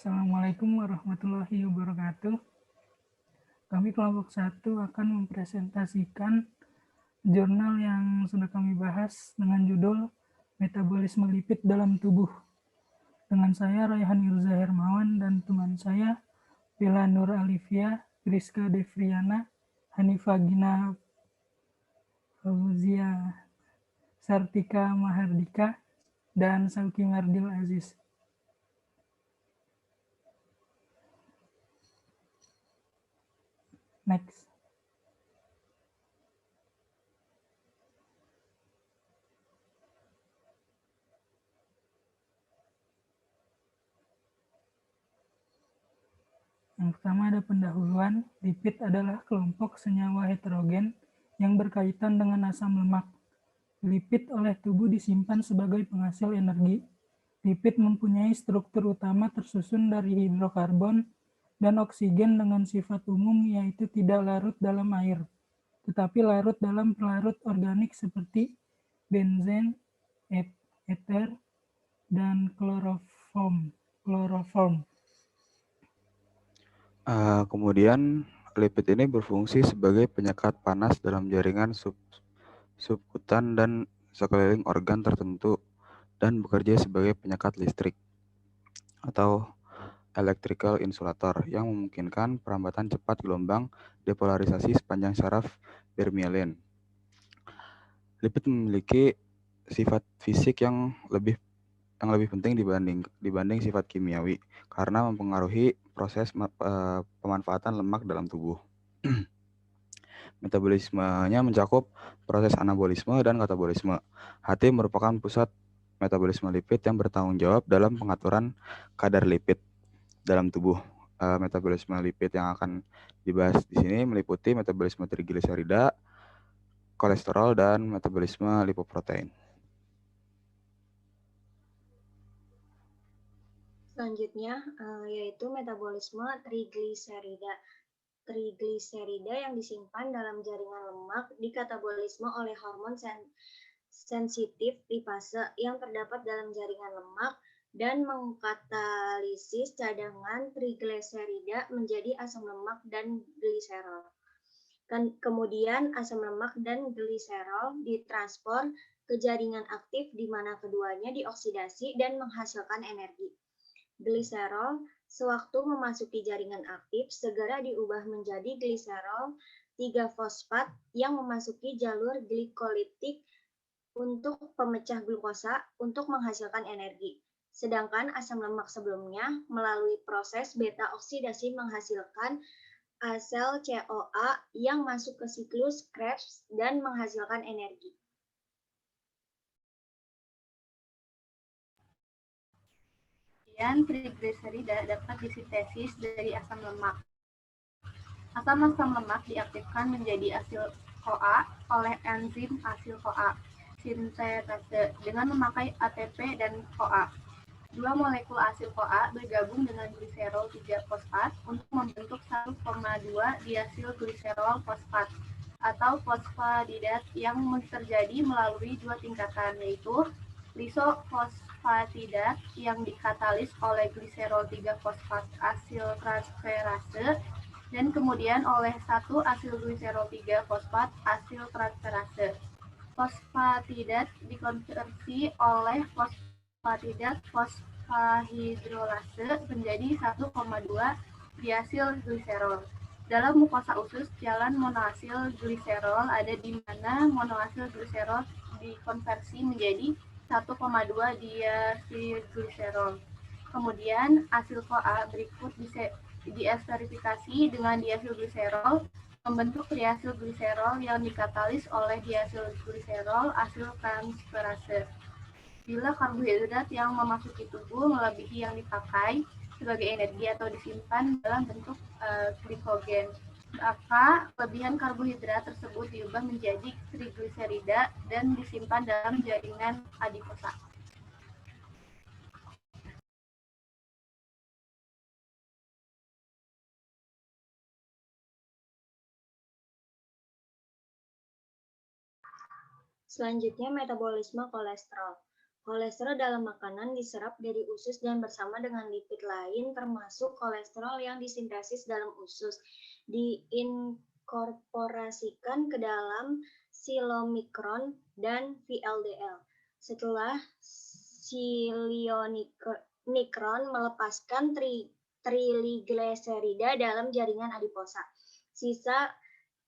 Assalamualaikum warahmatullahi wabarakatuh. Kami kelompok 1 akan mempresentasikan jurnal yang sudah kami bahas dengan judul Metabolisme Lipid dalam Tubuh. Dengan saya Raihan Irza Hermawan dan teman saya Bella Nur Alivia, Rizka Devriana, Hanifah Gina Fauzia Sartika Mahardika, dan Sauki Mardil Aziz. Next. Yang pertama ada pendahuluan. Lipid adalah kelompok senyawa heterogen yang berkaitan dengan asam lemak. Lipid oleh tubuh disimpan sebagai penghasil energi. Lipid mempunyai struktur utama tersusun dari hidrokarbon dan oksigen dengan sifat umum yaitu tidak larut dalam air, tetapi larut dalam pelarut organik seperti benzen, ether, dan kloroform. Kemudian lipid ini berfungsi sebagai penyekat panas dalam jaringan subkutan dan sekeliling organ tertentu dan bekerja sebagai penyekat listrik atau electrical insulator yang memungkinkan perambatan cepat gelombang depolarisasi sepanjang syaraf bermyelin. Lipid memiliki sifat fisik yang lebih penting dibanding sifat kimiawi karena mempengaruhi proses pemanfaatan lemak dalam tubuh. Metabolismenya mencakup proses anabolisme dan katabolisme. Hati merupakan pusat metabolisme lipid yang bertanggung jawab dalam pengaturan kadar lipid dalam tubuh. Metabolisme lipid yang akan dibahas di sini meliputi metabolisme trigliserida, kolesterol, dan metabolisme lipoprotein. Selanjutnya yaitu metabolisme trigliserida. Trigliserida yang disimpan dalam jaringan lemak dikatabolisme oleh hormon sensitif lipase yang terdapat dalam jaringan lemak dan mengkatalisis cadangan trigliserida menjadi asam lemak dan gliserol. Kemudian asam lemak dan gliserol ditransport ke jaringan aktif di mana keduanya dioksidasi dan menghasilkan energi. Gliserol sewaktu memasuki jaringan aktif segera diubah menjadi gliserol 3-fosfat yang memasuki jalur glikolitik untuk pemecah glukosa untuk menghasilkan energi. Sedangkan asam lemak sebelumnya melalui proses beta oksidasi menghasilkan asal CoA yang masuk ke siklus Krebs dan menghasilkan energi. Kemudian trigliserida dapat disintesis dari asam lemak. Asam lemak diaktifkan menjadi asil CoA oleh enzim asil CoA sintetase dengan memakai ATP dan CoA. Dua molekul asil CoA bergabung dengan gliserol 3-fosfat untuk membentuk 1,2 diasil gliserol fosfat atau fosfadidat yang terjadi melalui dua tingkatan, yaitu lisofosfatidat yang dikatalis oleh gliserol 3-fosfat asil transferase dan kemudian oleh satu asil gliserol 3-fosfat asil transferase. Fosfatidat dikonversi oleh fosfatidat fosfahidrolase menjadi 1,2 diasil gliserol. Dalam mukosa usus, jalan monoasil gliserol ada di mana monoasil gliserol dikonversi menjadi 1,2 diasilgliserol. Kemudian asil CoA berikut diesterifikasi dengan diasilgliserol membentuk triasilgliserol yang dikatalis oleh diasilgliserol asil transferase. Bila karbohidrat yang memasuki tubuh melebihi yang dipakai sebagai energi atau disimpan dalam bentuk glikogen, maka kelebihan karbohidrat tersebut diubah menjadi trigliserida dan disimpan dalam jaringan adiposa. Selanjutnya metabolisme kolesterol. Kolesterol dalam makanan diserap dari usus dan bersama dengan lipid lain termasuk kolesterol yang disintesis dalam usus, diinkorporasikan ke dalam silomikron dan VLDL. Setelah silomikron melepaskan trigliserida dalam jaringan adiposa, sisa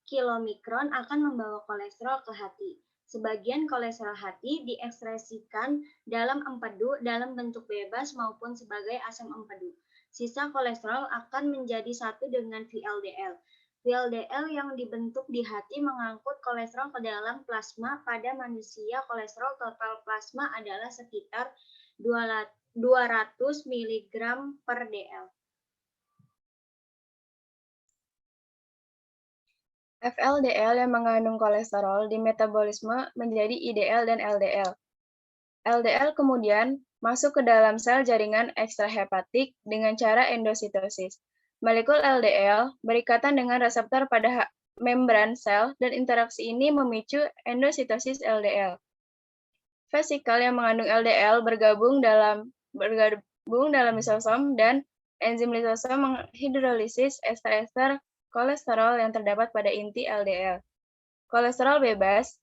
kilomikron akan membawa kolesterol ke hati. Sebagian kolesterol hati diekspresikan dalam empedu dalam bentuk bebas maupun sebagai asam empedu. Sisa kolesterol akan menjadi satu dengan VLDL. VLDL yang dibentuk di hati mengangkut kolesterol ke dalam plasma. Pada manusia, kolesterol total plasma adalah sekitar 200 mg per dl. FLDL yang mengandung kolesterol di metabolisme menjadi IDL dan LDL. LDL kemudian masuk ke dalam sel jaringan ekstrahepatik dengan cara endositosis. Molekul LDL berikatan dengan reseptor pada membran sel dan interaksi ini memicu endositosis LDL. Vesikel yang mengandung LDL bergabung dalam lisosom dan enzim lisosom menghidrolisis ester-ester kolesterol yang terdapat pada inti LDL. Kolesterol bebas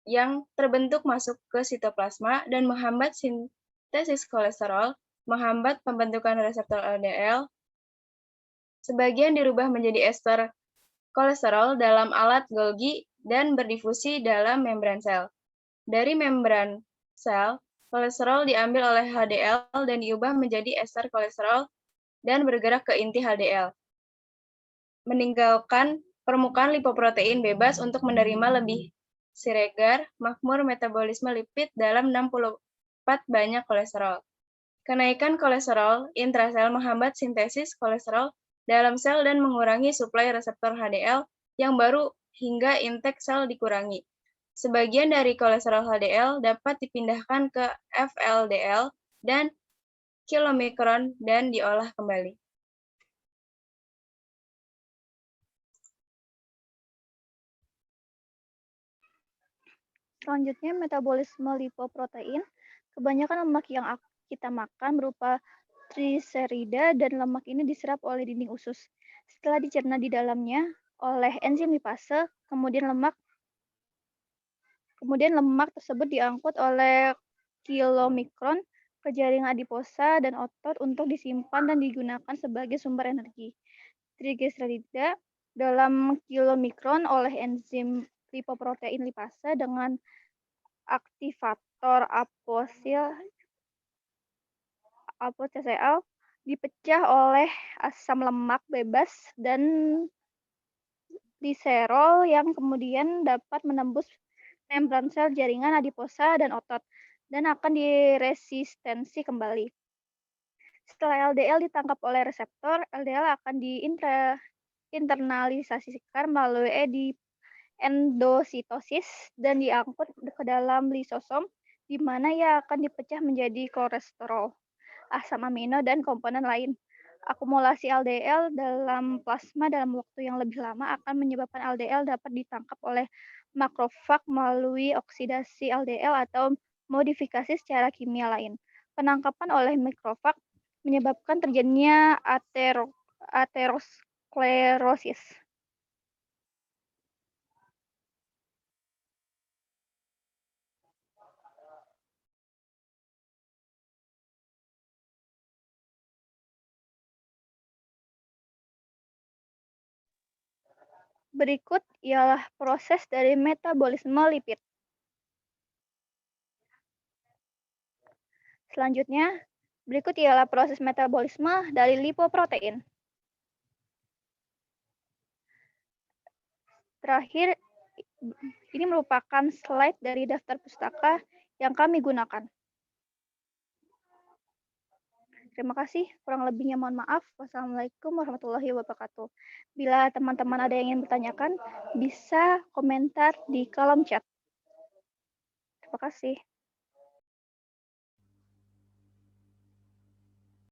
yang terbentuk masuk ke sitoplasma dan menghambat sintesis kolesterol, menghambat pembentukan reseptor LDL. Sebagian dirubah menjadi ester kolesterol dalam alat Golgi dan berdifusi dalam membran sel. Dari membran sel, kolesterol diambil oleh HDL dan diubah menjadi ester kolesterol dan bergerak ke inti HDL. Meninggalkan permukaan lipoprotein bebas untuk menerima lebih siregar, makmur metabolisme lipid dalam 64 banyak kolesterol. Kenaikan kolesterol intrasel menghambat sintesis kolesterol dalam sel dan mengurangi suplai reseptor HDL yang baru hingga intake sel dikurangi. Sebagian dari kolesterol HDL dapat dipindahkan ke FLDL dan kilomikron dan diolah kembali. Selanjutnya, metabolisme lipoprotein. Kebanyakan lemak yang kita makan berupa triserida dan lemak ini diserap oleh dinding usus. Setelah dicerna di dalamnya oleh enzim lipase, kemudian lemak tersebut diangkut oleh kilomikron ke jaringan adiposa dan otot untuk disimpan dan digunakan sebagai sumber energi. Trigliserida dalam kilomikron oleh enzim lipoprotein lipase dengan aktivator apoCCL dipecah oleh asam lemak bebas dan gliserol yang kemudian dapat menembus membran sel jaringan adiposa dan otot dan akan diresistensi kembali. Setelah LDL ditangkap oleh reseptor, LDL akan diinternalisasikan melalui endositosis dan diangkut ke dalam lisosom, di mana ia akan dipecah menjadi kolesterol, asam amino, dan komponen lain. Akumulasi LDL dalam plasma dalam waktu yang lebih lama akan menyebabkan LDL dapat ditangkap oleh makrofag melalui oksidasi LDL atau modifikasi secara kimia lain. Penangkapan oleh makrofag menyebabkan terjadinya aterosklerosis. Berikut ialah proses dari metabolisme lipid. Selanjutnya, berikut ialah proses metabolisme dari lipoprotein. Terakhir, ini merupakan slide dari daftar pustaka yang kami gunakan. Terima kasih, kurang lebihnya mohon maaf. Wassalamualaikum warahmatullahi wabarakatuh. Bila teman-teman ada yang ingin bertanyakan, bisa komentar di kolom chat. Terima kasih.